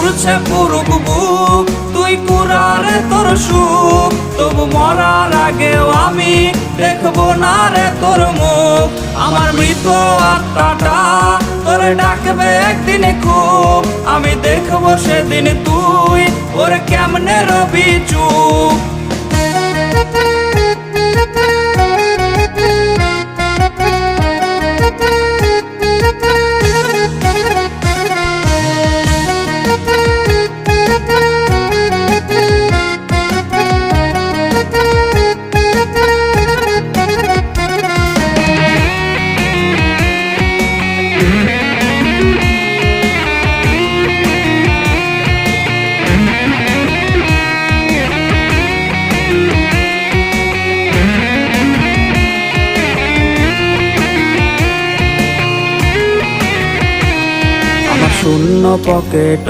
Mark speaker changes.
Speaker 1: পুরছে পুরুক বুক, তুই কুরারে তোর সুখ, তবু মরার আগেও আমি দেখবো না রে তোর মুখ। আমার মৃত আত্মাটা তোরে ডাকবে একদিন খুব, আমি দেখবো সেদিন তুই ওরে কেমনে রবি চুপ। শূন্য পকেট